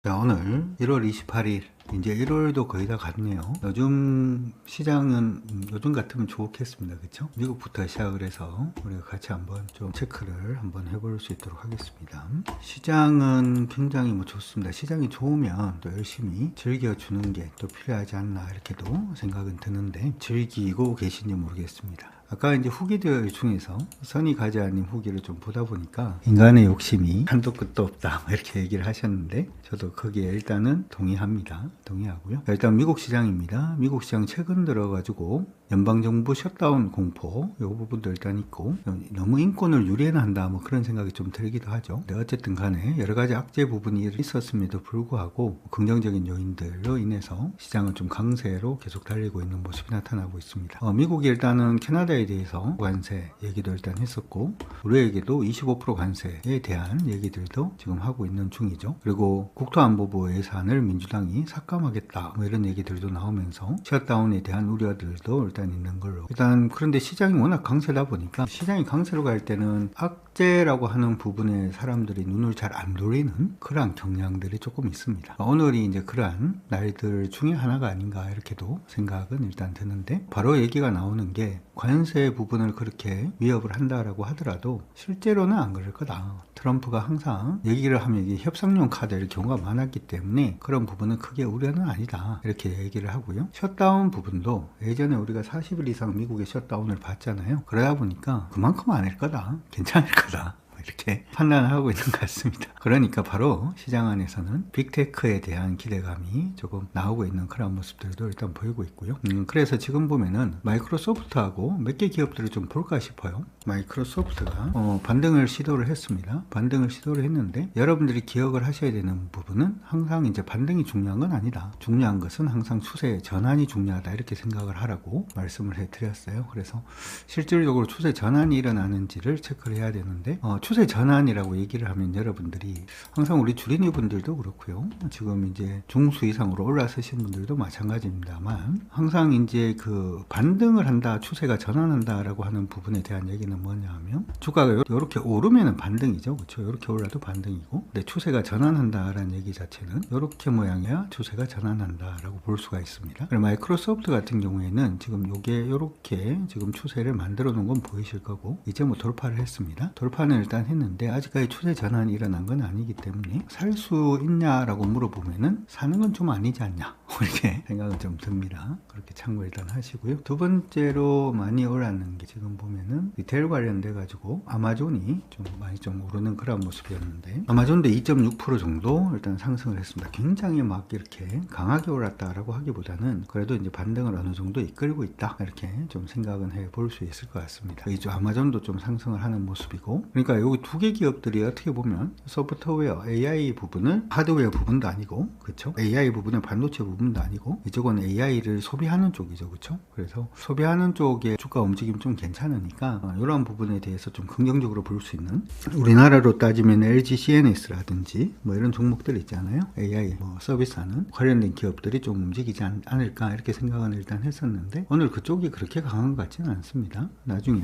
자, 오늘 1월 28일, 이제 1월도 거의 다 갔네요. 요즘 시장은 요즘 같으면 좋겠습니다. 그쵸? 미국부터 시작을 해서 우리가 같이 한번 좀 체크를 한번 해볼 수 있도록 하겠습니다. 시장은 굉장히 좋습니다. 시장이 좋으면 또 열심히 즐겨주는 게 또 필요하지 않나 이렇게도 생각은 드는데 즐기고 계신지 모르겠습니다. 아까 이제 후기들 중에서 선이 가지아님 후기를 좀 보다 보니까 인간의 욕심이 한도 끝도 없다 이렇게 얘기를 하셨는데 저도 거기에 일단은 동의하고요. 일단 미국 시장입니다. 미국 시장 최근 들어가지고 연방정부 셧다운 공포 이 부분도 일단 있고 너무 인권을 유린한다 뭐 그런 생각이 좀 들기도 하죠. 근데 어쨌든 간에 여러 가지 악재 부분이 있었음에도 불구하고 긍정적인 요인들로 인해서 시장은 좀 강세로 계속 달리고 있는 모습이 나타나고 있습니다. 미국이 일단은 캐나다에 대해서 관세 얘기도 일단 했었고 우리에게도 25% 관세에 대한 얘기들도 지금 하고 있는 중이죠. 그리고 국토안보부 예산을 민주당이 삭감하겠다 뭐 이런 얘기들도 나오면서 셧다운에 대한 우려들도 일단 있는 걸로 그런데 시장이 워낙 강세다 보니까 시장이 강세로 갈 때는 악재라고 하는 부분에 사람들이 눈을 잘 안 돌리는 그러한 경향들이 조금 있습니다. 오늘이 이제 그러한 날들 중에 하나가 아닌가 이렇게도 생각은 일단 드는데 바로 얘기가 나오는 게 관세 부분을 그렇게 위협을 한다라고 하더라도 실제로는 안 그럴 거다. 트럼프가 항상 얘기를 하면 이게 협상용 카드일 경우가 많았기 때문에 그런 부분은 크게 우려는 아니다. 이렇게 얘기를 하고요. 셧다운 부분도 예전에 우리가 40일 이상 미국의 셧다운을 봤잖아요. 그러다 보니까 그만큼 아닐 거다. 괜찮을 거다. 이렇게 판단을 하고 있는 것 같습니다. 그러니까 바로 시장 안에서는 빅테크에 대한 기대감이 조금 나오고 있는 그런 모습들도 일단 보이고 있고요. 그래서 지금 보면은 마이크로소프트하고 몇 개 기업들을 좀 볼까 싶어요. 마이크로소프트가 반등을 시도를 했습니다. 반등을 시도를 했는데 여러분들이 기억을 하셔야 되는 부분은 항상 이제 반등이 중요한 건 아니다. 중요한 것은 항상 추세 전환이 중요하다 이렇게 생각을 하라고 말씀을 해드렸어요. 그래서 실질적으로 추세 전환이 일어나는지를 체크를 해야 되는데 추세 전환이라고 얘기를 하면 여러분들이 항상 우리 주린이 분들도 그렇고요. 지금 이제 중수 이상으로 올라서신 분들도 마찬가지입니다만 항상 이제 그 반등을 한다, 추세가 전환한다라고 하는 부분에 대한 얘기는 뭐냐 하면 주가가 이렇게 오르면은 반등이죠. 그렇죠? 이렇게 올라도 반등이고 근데 추세가 전환한다라는 얘기 자체는 이렇게 모양이야 추세가 전환한다라고 볼 수가 있습니다. 그리고 마이크로소프트 같은 경우에는 지금 요게 이렇게 지금 추세를 만들어 놓은 건 보이실 거고 이제 뭐 돌파를 했습니다. 돌파는 일단 했는데 아직까지 추세 전환이 일어난 건 아니기 때문에 살 수 있냐라고 물어보면은 사는 건 좀 아니지 않냐 이렇게 생각은 좀 듭니다. 그렇게 참고 일단 하시고요. 두 번째로 많이 올랐는 게 지금 보면은 리테일 관련돼 가지고 아마존이 좀 많이 좀 오르는 그런 모습이었는데 아마존도 2.6% 정도 일단 상승을 했습니다. 굉장히 막 이렇게 강하게 올랐다라고 하기보다는 그래도 이제 반등을 어느 정도 이끌고 있다 이렇게 좀 생각은 해 볼 수 있을 것 같습니다. 이제 아마존도 좀 상승을 하는 모습이고 그러니까 여기 두 개 기업들이 어떻게 보면 소프트웨어 AI 부분을 하드웨어 부분도 아니고 그렇죠? AI 부분은 반도체 부분도 아니고 이쪽은 AI를 소비하는 쪽이죠. 그렇죠? 그래서 소비하는 쪽에 주가 움직임 좀 괜찮으니까 이런 부분에 대해서 좀 긍정적으로 볼 수 있는 우리나라로 따지면 LG CNS라든지 뭐 이런 종목들 있잖아요. AI 뭐 서비스하는 관련된 기업들이 좀 움직이지 않을까 이렇게 생각은 일단 했었는데 오늘 그쪽이 그렇게 강한 것 같지는 않습니다. 나중에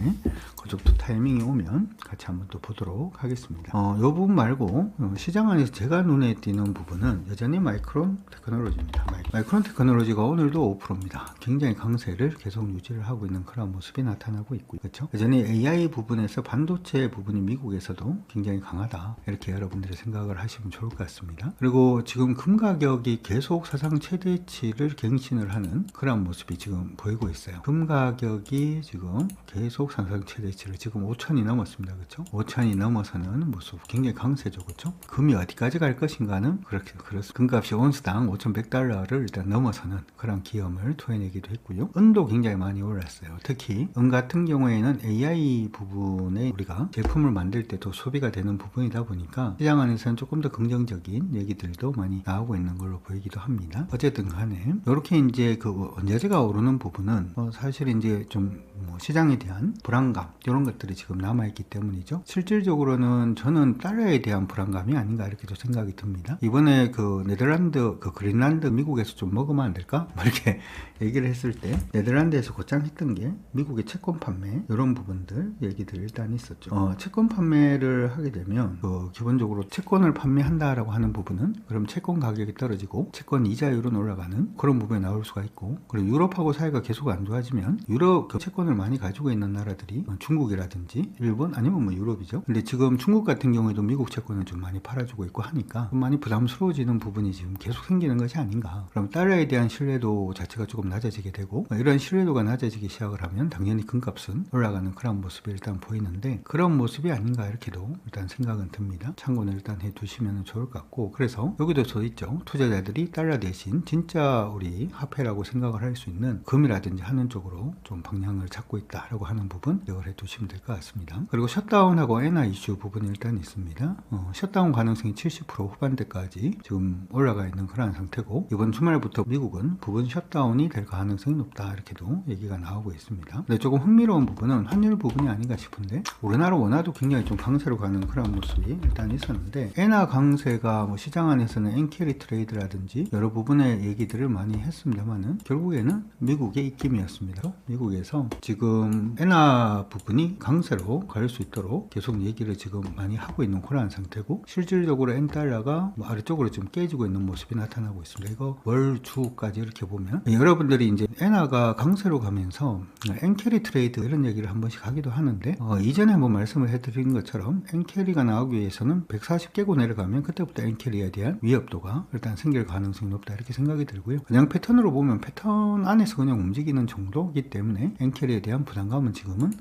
그쪽도 타이밍이 오면 같이 한번 또 보도록 하겠습니다. 이 부분 말고 시장 안에서 제가 눈에 띄는 부분은 여전히 마이크론 테크놀로지입니다. 마이크론 테크놀로지가 오늘도 5%입니다. 굉장히 강세를 계속 유지를 하고 있는 그런 모습이 나타나고 있고요. 그렇죠? 여전히 AI 부분에서 반도체 부분이 미국에서도 굉장히 강하다. 이렇게 여러분들이 생각을 하시면 좋을 것 같습니다. 그리고 지금 금 가격이 계속 사상 최대치를 갱신을 하는 그런 모습이 지금 보이고 있어요. 금 가격이 지금 계속 사상 최대치를 지금 5천이 넘었습니다. 그렇죠? 5천이 넘어서는 모습 굉장히 강세죠. 그렇죠? 금이 어디까지 갈 것인가는 그렇습니다. 금값이 온스당 5,100달러를 일단 넘어서는 그런 기염을 토해내기도 했고요. 은도 굉장히 많이 올랐어요. 특히 은 같은 경우에는 AI 부분에 우리가 제품을 만들 때도 소비가 되는 부분이다 보니까 시장 안에서는 조금 더 긍정적인 얘기들도 많이 나오고 있는 걸로 보이기도 합니다. 어쨌든 간에 이렇게 이제 그 원자재가 오르는 부분은 사실 이제 좀 시장에 대한 불안감 이런 것들이 지금 남아있기 때문이죠. 실질 실질적으로는 저는 달러에 대한 불안감이 아닌가 이렇게도 생각이 듭니다. 이번에 그 네덜란드, 그 그린란드 미국에서 좀 먹으면 안 될까? 뭐 이렇게 얘기를 했을 때 네덜란드에서 곧장 했던 게 미국의 채권 판매 이런 부분들 얘기들 일단 있었죠. 채권 판매를 하게 되면 기본적으로 채권을 판매한다라고 하는 부분은 그럼 채권 가격이 떨어지고 채권 이자율은 올라가는 그런 부분이 나올 수가 있고, 그리고 유럽하고 사이가 계속 안 좋아지면 유럽 그 채권을 많이 가지고 있는 나라들이 중국이라든지 일본 아니면 뭐 유럽이죠. 근데 지금 중국 같은 경우에도 미국 채권을 좀 많이 팔아주고 있고 하니까 좀 많이 부담스러워지는 부분이 지금 계속 생기는 것이 아닌가. 그럼 달러에 대한 신뢰도 자체가 조금 낮아지게 되고, 이런 신뢰도가 낮아지기 시작을 하면 당연히 금값은 올라가는 그런 모습이 일단 보이는데, 그런 모습이 아닌가 이렇게도 일단 생각은 듭니다. 참고는 일단 해두시면 좋을 것 같고, 그래서 여기도 써 있죠. 투자자들이 달러 대신 진짜 우리 화폐라고 생각을 할 수 있는 금이라든지 하는 쪽으로 좀 방향을 잡고 있다라고 하는 부분 기억을 해두시면 될 것 같습니다. 그리고 셧다운하고 엔화 이슈 부분이 일단 있습니다. 셧다운 가능성이 70% 후반대까지 지금 올라가 있는 그런 상태고, 이번 주말부터 미국은 부분 셧다운이 될 가능성이 높다 이렇게도 얘기가 나오고 있습니다. 근데 조금 흥미로운 부분은 환율 부분이 아닌가 싶은데, 우리나라 원화도 굉장히 좀 강세로 가는 그런 모습이 일단 있었는데, 엔화 강세가 뭐 시장 안에서는 엔캐리 트레이드라든지 여러 부분의 얘기들을 많이 했습니다만은 결국에는 미국의 입김이었습니다. 미국에서 지금 엔화 부분이 강세로 갈 수 있도록 계속 얘기를 지금 많이 하고 있는 그런 상태고, 실질적으로 엔달러가 뭐 아래쪽으로 좀 깨지고 있는 모습이 나타나고 있습니다. 이거 월 주까지 이렇게 보면 여러분들이 이제 엔화가 강세로 가면서 엔캐리 트레이드 이런 얘기를 한 번씩 하기도 하는데, 이전에 한번 말씀을 해드린 것처럼 엔캐리가 나오기 위해서는 140개고 내려가면 그때부터 엔캐리에 대한 위협도가 일단 생길 가능성이 높다 이렇게 생각이 들고요. 그냥 패턴으로 보면 패턴 안에서 그냥 움직이는 정도이기 때문에 엔캐리에 대한 부담감은 지금은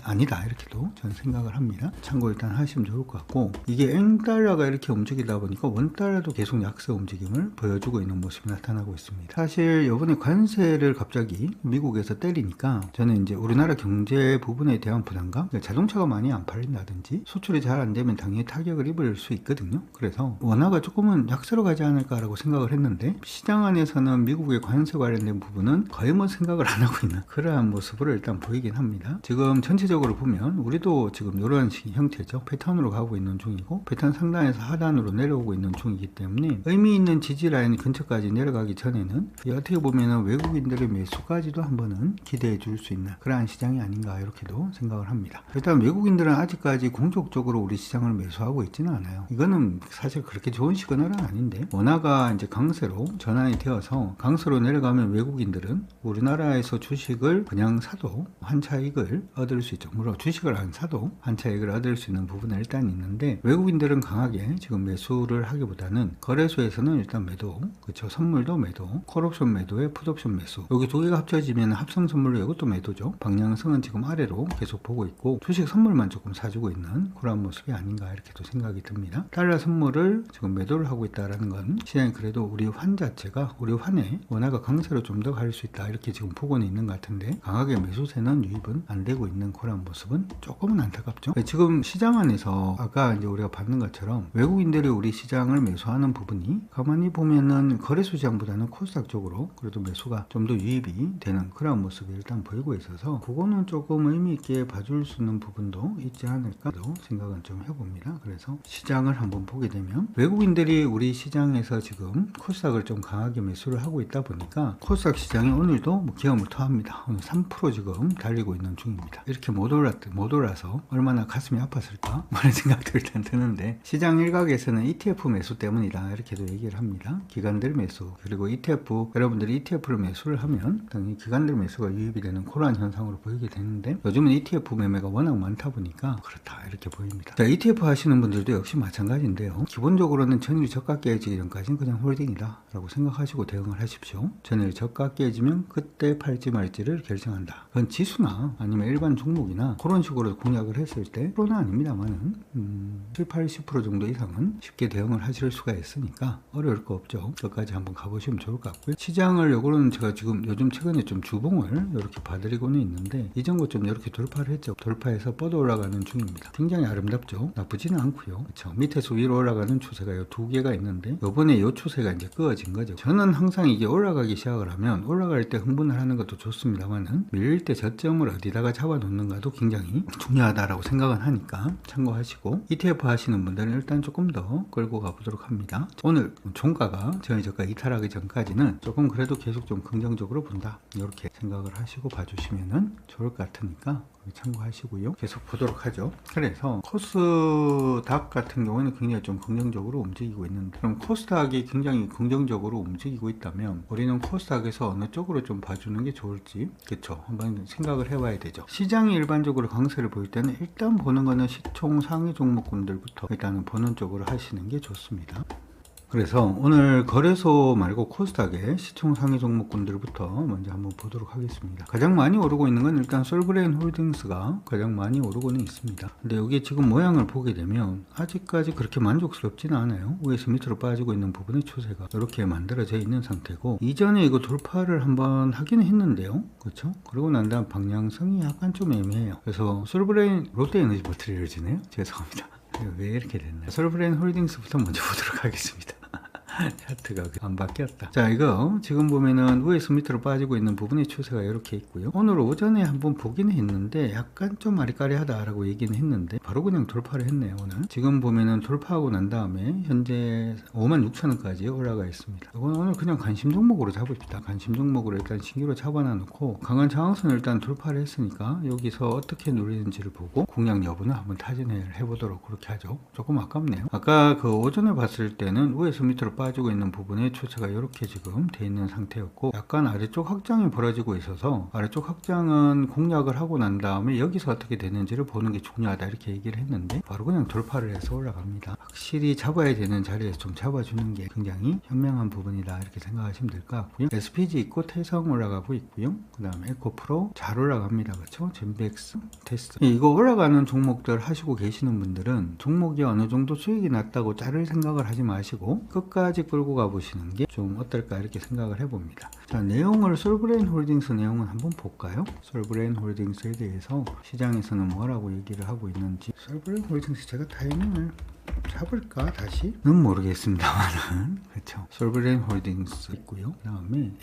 아니다 이렇게도 저는 생각을 합니다. 참고 일단 하시면 좋을 것 같고, 이게 엔달러가 이렇게 움직이다 보니까 원달러도 계속 약세 움직임을 보여주고 있는 모습이 나타나고 있습니다. 사실 이번에 관세를 갑자기 미국에서 때리니까 저는 이제 우리나라 경제 부분에 대한 부담감, 자동차가 많이 안 팔린다든지 수출이 잘 안 되면 당연히 타격을 입을 수 있거든요. 그래서 원화가 조금은 약세로 가지 않을까라고 생각을 했는데, 시장 안에서는 미국의 관세 관련된 부분은 거의 뭐 생각을 안 하고 있는 그러한 모습을 일단 보이긴 합니다. 지금 전체적으로 보면 우리도 지금 이런 형태죠. 패턴으로 가고 있는 중이고, 패턴 상단에서 하단으로 내려오고 있는 중이기 때문에 의미 있는 지지 라인 근처까지 내려가기 전에는 어떻게 보면 외국인들의 매수까지도 한번은 기대해 줄 수 있는 그러한 시장이 아닌가 이렇게도 생각을 합니다. 일단 외국인들은 아직까지 공격적으로 우리 시장을 매수하고 있지는 않아요. 이거는 사실 그렇게 좋은 시그널은 아닌데, 원화가 이제 강세로 전환이 되어서 강세로 내려가면 외국인들은 우리나라에서 주식을 그냥 사도 환차익을 얻을 수 있죠. 물론 주식을 안 사도 환차익을 얻을 수 있는 부분은 일단 있는데, 외국인들은 강하게 지금 매수를 하기보다는 거래소에서는 일단 매도, 그렇죠. 선물도 매도, 콜옵션 매도에 풋옵션 매수, 여기 두 개가 합쳐지면 합성 선물로 이것도 매도죠. 방향성은 지금 아래로 계속 보고 있고, 주식 선물만 조금 사주고 있는 그런 모습이 아닌가 이렇게도 생각이 듭니다. 달러 선물을 지금 매도를 하고 있다는 건 시장이 그래도 우리 환 자체가, 우리 환에 원화가 강세로 좀 더 갈 수 있다 이렇게 지금 보고는 있는 것 같은데, 강하게 매수세는 유입은 안 되고 있는 그런 모습은 조금은 안타깝죠. 지금 시장 안에서 아까 이제 우리가 봤는 것처럼 외국인들이 우리 시장을 매수하는 부분이 가만히 보면은 거래소 시장보다는 코스닥 쪽으로 그래도 매수가 좀 더 유입이 되는 그런 모습이 일단 보이고 있어서, 그거는 조금 의미 있게 봐줄 수 있는 부분도 있지 않을까도 생각은 좀 해봅니다. 그래서 시장을 한번 보게 되면 외국인들이 우리 시장에서 지금 코스닥을 좀 강하게 매수를 하고 있다 보니까 코스닥 시장이 오늘도 뭐 기염을 토합니다. 오늘 3% 지금 달리고 있는 중입니다. 이렇게 못 올라서 얼마나 가슴이 아팠을까 그런 생각도 일단 드는데, 시장 일각에서는 ETF 매수 때문이다 이렇게도 얘기를 합니다. 기관들 매수, 그리고 ETF, 여러분들이 ETF를 매수를 하면 당연히 기관들 매수가 유입이 되는 그러한 현상으로 보이게 되는데, 요즘은 ETF 매매가 워낙 많다 보니까 그렇다 이렇게 보입니다. 자, ETF 하시는 분들도 역시 마찬가지인데요. 기본적으로는 전일 저가 깨지기 전까지는 그냥 홀딩이다 라고 생각하시고 대응을 하십시오. 전일 저가 깨지면 그때 팔지 말지를 결정한다. 그건 지수나 아니면 일반 종목이나 그런 식으로 공략을 했을 때 프로는 아닙니다만은 7, 80% 정도 이상은 쉽게 대응을 하실 수가 있으니까 어려울 거 없죠. 끝까지 한번 가보시면 좋을 것 같고요. 시장을 요거는 제가 지금 요즘 최근에 좀 주봉을 이렇게 봐드리고는 있는데, 이전 거좀 이렇게 돌파를 했죠. 돌파해서 뻗어 올라가는 중입니다. 굉장히 아름답죠. 나쁘지는 않고요. 그렇죠. 밑에서 위로 올라가는 추세가 요 두 개가 있는데, 요번에 요 추세가 이제 끄어진 거죠. 저는 항상 이게 올라가기 시작을 하면 올라갈 때 흥분을 하는 것도 좋습니다만은 밀릴 때 저점을 어디다가 잡아 놓는가도 굉장히 중요하다라고 생각은 하니까 있으니까 참고하시고, ETF 하시는 분들은 일단 조금 더 끌고 가보도록 합니다. 오늘 종가가 저희 저가 이탈하기 전까지는 조금 그래도 계속 좀 긍정적으로 본다, 이렇게 생각을 하시고 봐주시면 좋을 것 같으니까 참고하시고요. 계속 보도록 하죠. 그래서 코스닥 같은 경우에는 굉장히 좀 긍정적으로 움직이고 있는데, 그럼 코스닥이 굉장히 긍정적으로 움직이고 있다면 우리는 코스닥에서 어느 쪽으로 좀 봐주는 게 좋을지, 그쵸, 한번 생각을 해봐야 되죠. 시장이 일반적으로 강세를 보일 때는 일단 보는 거는 시총 상위 종목군들부터 일단은 보는 쪽으로 하시는 게 좋습니다. 그래서 오늘 거래소 말고 코스닥의 시총 상위 종목군들부터 먼저 한번 보도록 하겠습니다. 가장 많이 오르고 있는 건 일단 솔브레인 홀딩스가 가장 많이 오르고는 있습니다. 근데 여기 지금 모양을 보게 되면 아직까지 그렇게 만족스럽지는 않아요. 위에서 밑으로 빠지고 있는 부분의 추세가 이렇게 만들어져 있는 상태고, 이전에 이거 돌파를 한번 하긴 했는데요, 그렇죠? 그러고 난 다음 방향성이 약간 좀 애매해요. 그래서 솔브레인, 롯데에너지 버티리얼즈네요, 죄송합니다. 왜 이렇게 됐나요? 솔브레인 홀딩스부터 먼저 보도록 하겠습니다. 차트가 안 바뀌었다. 자, 이거 지금 보면은 위에서 밑으로 빠지고 있는 부분의 추세가 이렇게 있고요. 오늘 오전에 한번 보긴 했는데 약간 좀 아리까리하다라고 얘기는 했는데 바로 그냥 돌파를 했네요. 오늘 지금 보면은 돌파하고 난 다음에 현재 56,000원까지 올라가 있습니다. 이건 오늘 그냥 관심 종목으로 잡읍시다. 관심 종목으로 일단 신규로 잡아놔 놓고, 강한 저항선을 일단 돌파를 했으니까 여기서 어떻게 누리는지를 보고 공략 여부는 한번 타진을 해보도록 그렇게 하죠. 조금 아깝네요. 아까 그 오전에 봤을 때는 위에서 밑으로 빠지고 있는 부분의 추세가 이렇게 지금 돼 있는 상태였고, 약간 아래쪽 확장이 벌어지고 있어서 아래쪽 확장은 공략을 하고 난 다음에 여기서 어떻게 되는지를 보는 게 중요하다, 이렇게 얘기를 했는데 바로 그냥 돌파를 해서 올라갑니다. 확실히 잡아야 되는 자리에서 좀 잡아주는 게 굉장히 현명한 부분이다, 이렇게 생각하시면 될 것 같고요. SPG 있고 태성 올라가고 있고요. 그 다음에 에코프로 잘 올라갑니다, 그렇죠? 젠백스, 테스트. 이거 올라가는 종목들 하시고 계시는 분들은 종목이 어느 정도 수익이 났다고 자를 생각을 하지 마시고 끝까지 끌고 가보시는 게 좀 어떨까, 이렇게 생각을 해봅니다. 자, 내용을 솔브레인 홀딩스 내용을 한번 볼까요? 솔브레인 홀딩스에 대해서 시장에서는 뭐라고 얘기를 하고 있는지. 솔브레인 홀딩스 제가 타이밍을 잡을까 다시는 모르겠습니다만은, 그렇죠. 솔브레인 홀딩스 있고요. 그 다음에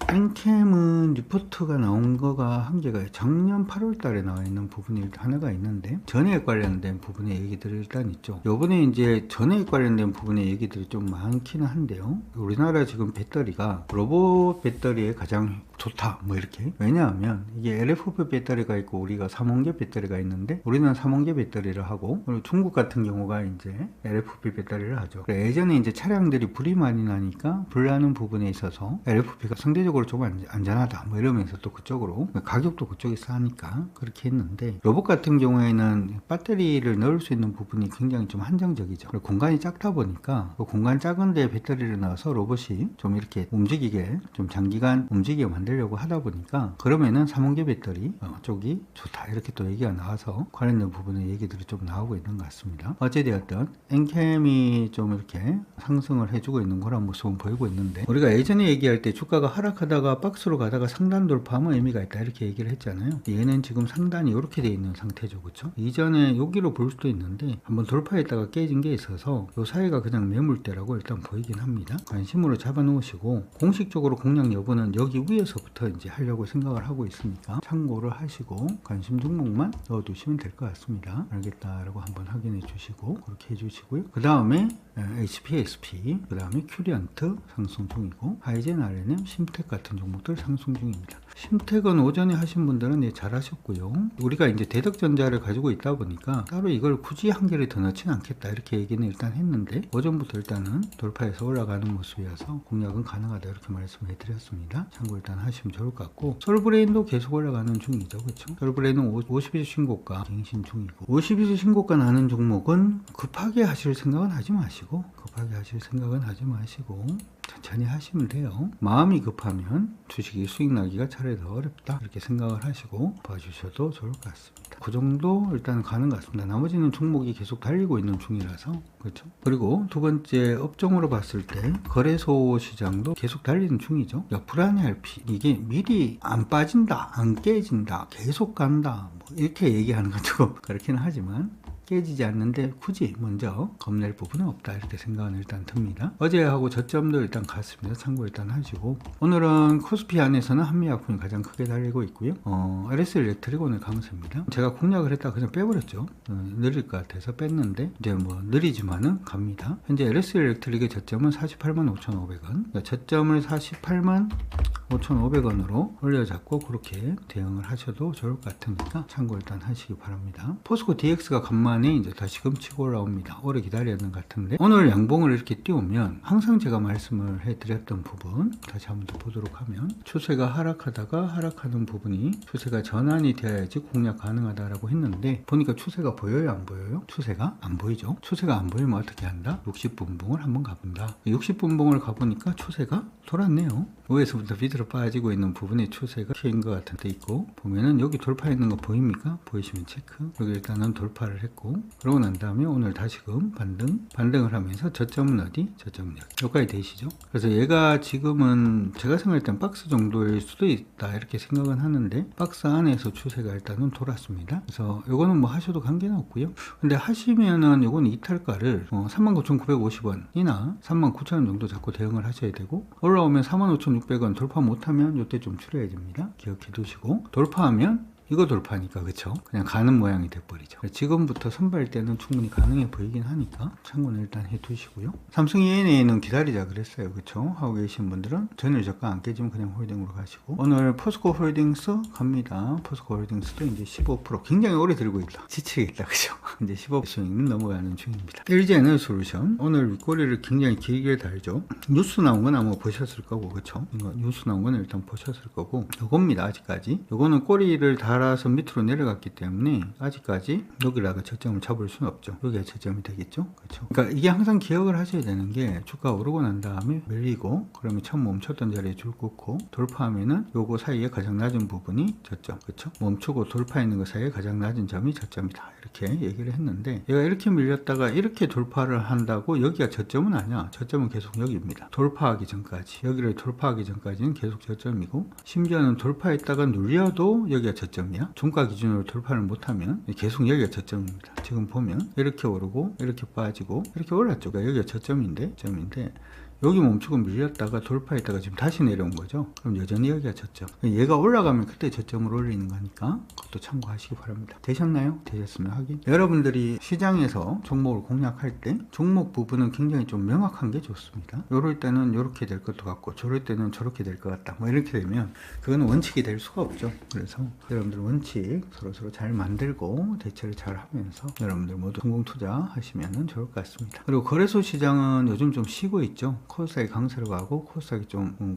엔캠은 리포트가 나온 거가 한 개가 작년 8월 달에 나와 있는 부분이 하나가 있는데, 전해액 관련된 부분의 얘기들이 일단 있죠. 요번에 이제 전해액 관련된 부분의 얘기들이 좀 많기는 한데요, 우리나라 지금 배터리가 로봇 배터리에 가장 좋다, 뭐 이렇게. 왜냐하면 이게 LFP 배터리가 있고 우리가 3원계 배터리가 있는데, 우리는 3원계 배터리를 하고, 그리고 중국 같은 경우가 이제 LFP 배터리를 하죠. 예전에 이제 차량들이 불이 많이 나니까 불나는 부분에 있어서 LFP가 상대적으로 좀 안전하다, 뭐 이러면서 또 그쪽으로 가격도 그쪽이 싸니까 그렇게 했는데, 로봇 같은 경우에는 배터리를 넣을 수 있는 부분이 굉장히 좀 한정적이죠. 그리고 공간이 작다 보니까 그 공간 작은 데 배터리를 넣어서 로봇이 좀 이렇게 움직이게, 좀 장기간 움직이게 만들려고 하다 보니까, 그러면은 3원계 배터리 쪽이 좋다, 이렇게 또 얘기가 나와서 관련된 부분의 얘기들이 좀 나오고 있는 것 같습니다. 어찌되었든 엔캠이 좀 이렇게 상승을 해주고 있는 그런 모습은 보이고 있는데, 우리가 예전에 얘기할 때 주가가 하락하다가 박스로 가다가 상단 돌파하면 의미가 있다, 이렇게 얘기를 했잖아요. 얘는 지금 상단이 이렇게 돼 있는 상태죠, 그렇죠? 이전에 여기로 볼 수도 있는데 한번 돌파했다가 깨진 게 있어서 이 사이가 그냥 매물대라고 일단 보이긴 합니다. 관심으로 잡아 놓으시고, 공식적으로 공략 여부는 여기 위에서부터 이제 하려고 생각을 하고 있으니까 참고를 하시고 관심 종목만 넣어두시면 될 것 같습니다. 알겠다라고 한번 확인해 주시고 그렇게 해주시고요. 그 다음에 HPSP, 그 다음에 큐리언트 상승 중이고, 하이젠 RNM, 심텍 같은 종목들 상승 중입니다. 심텍은 오전에 하신 분들은 잘 하셨고요. 우리가 이제 대덕전자를 가지고 있다 보니까 따로 이걸 굳이 한 개를 더 넣지는 않겠다, 이렇게 얘기는 일단 했는데, 오전부터 일단은 돌파해서 올라가는 모습이어서 공략은 가능하다, 이렇게 말씀해 드렸습니다. 참고 일단 하시면 좋을 것 같고, 솔브레인도 계속 올라가는 중이죠, 그렇죠? 솔브레인은 52주 신고가 갱신 중이고, 52주 신고가 나는 종목은 급하게 하실 생각은 하지 마시고, 천천히 하시면 돼요. 마음이 급하면 주식이 수익 나기가 차라리 더 어렵다, 이렇게 생각을 하시고 봐주셔도 좋을 것 같습니다. 그 정도 일단 가는 것 같습니다. 나머지는 종목이 계속 달리고 있는 중이라서, 그렇죠? 그리고 두 번째 업종으로 봤을 때 거래소 시장도 계속 달리는 중이죠. 불안해할 이게 미리 안 빠진다, 안 깨진다, 계속 간다, 뭐 이렇게 얘기하는 건 좀 그렇기는 하지만 깨지지 않는데 굳이 먼저 겁낼 부분은 없다 이렇게 생각은 일단 듭니다. 어제하고 저점도 일단 같습니다. 참고 일단 하시고, 오늘은 코스피 안에서는 한미약품이 가장 크게 달리고 있고요. LS 일렉트릭 오늘 강세입니다. 제가 공략을 했다가 그냥 빼버렸죠. 느릴 것 같아서 뺐는데 이제 뭐 느리지만은 갑니다. 현재 LS 일렉트릭의 저점은 485,500원, 그러니까 저점을 485,500원으로 올려잡고 그렇게 대응을 하셔도 좋을 것 같으니까 참고 일단 하시기 바랍니다. 포스코 DX가 간만에 이제 다시금 치고 올라옵니다. 오래 기다렸는 것 같은데 오늘 양봉을 이렇게 띄우면 항상 제가 말씀을 해드렸던 부분 다시 한번 더 보도록 하면, 추세가 하락하다가 하락하는 부분이 추세가 전환이 되어야지 공략 가능하다라고 했는데 보니까 추세가 보여요, 안 보여요? 추세가 안 보이죠. 추세가 안 보이면 어떻게 한다? 60분봉을 한번 가본다. 60분봉을 가보니까 추세가 돌았네요. 위에서부터 밑으로 빠지고 있는 부분의 추세가 튀인 것 같은 데 있고, 보면은 여기 돌파했는 거 보입니까? 보이시면 체크. 여기 일단은 돌파를 했고, 그러고 난 다음에 오늘 다시금 반등을 하면서 저점은 어디? 저점은 여기. 여기까지 되시죠? 그래서 얘가 지금은 제가 생각할 땐 박스 정도일 수도 있다 이렇게 생각은 하는데, 박스 안에서 추세가 일단은 돌았습니다. 그래서 요거는 뭐 하셔도 관계는 없고요. 근데 하시면은 요건 이탈가를 39,950원이나 39,000원 정도 잡고 대응을 하셔야 되고, 올라오면 45,600원 돌파 못하면 요때 좀 줄여야 됩니다. 기억해 두시고, 돌파하면 이거 돌파니까 그쵸? 그냥 가는 모양이 돼버리죠. 지금부터 선발 때는 충분히 가능해 보이긴 하니까 참고는 일단 해 두시고요. 삼성 E&A는 기다리자 그랬어요. 그쵸? 하고 계신 분들은 전일 저가 안 깨지면 그냥 홀딩으로 가시고, 오늘 포스코 홀딩스 갑니다. 포스코 홀딩스도 이제 15% 굉장히 오래 들고 있다. 지치겠다. 그죠? 이제 15% 넘어가는 중입니다. LG에너지솔루션 오늘 윗꼬리를 굉장히 길게 달죠. 뉴스 나온 건 아마 보셨을 거고, 그쵸? 이거 뉴스 나온 건 일단 보셨을 거고, 요겁니다. 아직까지 요거는 꼬리를 달아서 밑으로 내려갔기 때문에 아직까지 여기다가 저점을 잡을 수는 없죠. 여기가 저점이 되겠죠. 그렇죠. 그러니까 이게 항상 기억을 하셔야 되는 게, 주가 오르고 난 다음에 밀리고 그러면 처음 멈췄던 자리에 줄 긋고 돌파하면은 요거 사이에 가장 낮은 부분이 저점. 그렇죠. 멈추고 돌파했는 거 사이에 가장 낮은 점이 저점이다 이렇게 얘기를 했는데, 얘가 이렇게 밀렸다가 이렇게 돌파를 한다고 여기가 저점은 아니야. 저점은 계속 여기입니다. 돌파하기 전까지, 여기를 돌파하기 전까지는 계속 저점이고, 심지어는 돌파했다가 눌려도 여기가 저점, 종가 기준으로 돌파를 못하면 계속 여기가 저점입니다. 지금 보면 이렇게 오르고 이렇게 빠지고 이렇게 올랐죠. 그러니까 여기가 저점인데 여기 멈추고 밀렸다가 돌파했다가 지금 다시 내려온 거죠. 그럼 여전히 여기가 저점. 얘가 올라가면 그때 저점을 올리는 거니까 그것도 참고하시기 바랍니다. 되셨나요? 되셨으면 확인. 여러분들이 시장에서 종목을 공략할 때 종목 부분은 굉장히 좀 명확한 게 좋습니다. 요럴 때는 이렇게 될 것도 같고 저럴 때는 저렇게 될 것 같다. 뭐 이렇게 되면 그건 원칙이 될 수가 없죠. 그래서 여러분들 원칙 서로 잘 만들고 대처를 잘 하면서 여러분들 모두 성공 투자하시면 좋을 것 같습니다. 그리고 거래소 시장은 요즘 좀 쉬고 있죠. 코스닥이 강세로 가고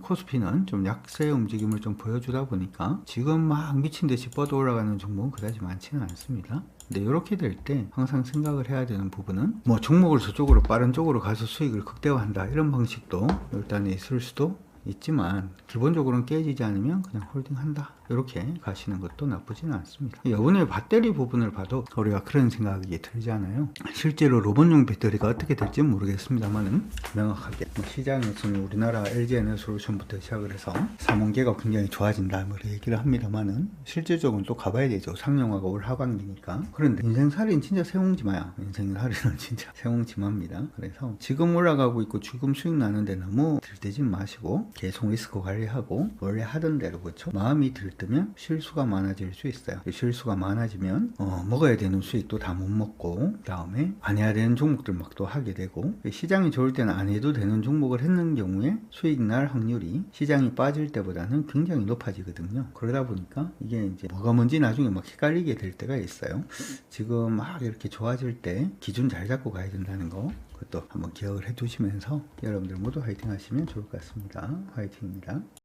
코스피는 좀 약세 움직임을 좀 보여주다 보니까 지금 막 미친 듯이 뻗어 올라가는 종목은 그다지 많지는 않습니다. 근데 이렇게 될 때 항상 생각을 해야 되는 부분은, 뭐 종목을 저쪽으로 빠른 쪽으로 가서 수익을 극대화한다 이런 방식도 일단 있을 수도 있지만, 기본적으로는 깨지지 않으면 그냥 홀딩한다 이렇게 가시는 것도 나쁘지는 않습니다. 이번에 배터리 부분을 봐도 우리가 그런 생각이 들지 않아요? 실제로 로봇용 배터리가 어떻게 될지 모르겠습니다만은 명확하게 시장에서는 우리나라 LG에너지솔루션부터 시작을 해서 삼원계가 굉장히 좋아진다 뭐 얘기를 합니다만은, 실질적으로 또 가봐야 되죠. 상용화가 올 하반기니까. 그런데 인생살이는 진짜 새옹지마야. 인생살이는 진짜 새옹지마입니다. 그래서 지금 올라가고 있고 지금 수익 나는데 너무 들뜨지 마시고 계속 리스크 관리하고 원래 하던 대로, 그렇죠? 마음이 들뜨면 실수가 많아질 수 있어요. 실수가 많아지면 먹어야 되는 수익도 다 못 먹고, 그 다음에 안 해야 되는 종목들 막 또 하게 되고, 시장이 좋을 때는 안 해도 되는 종목을 했는 경우에 수익 날 확률이 시장이 빠질 때보다는 굉장히 높아지거든요. 그러다 보니까 이게 이제 뭐가 뭔지 나중에 막 헷갈리게 될 때가 있어요. 지금 막 이렇게 좋아질 때 기준 잘 잡고 가야 된다는 거, 그것도 한번 기억을 해 두시면서 여러분들 모두 화이팅 하시면 좋을 것 같습니다. 화이팅입니다.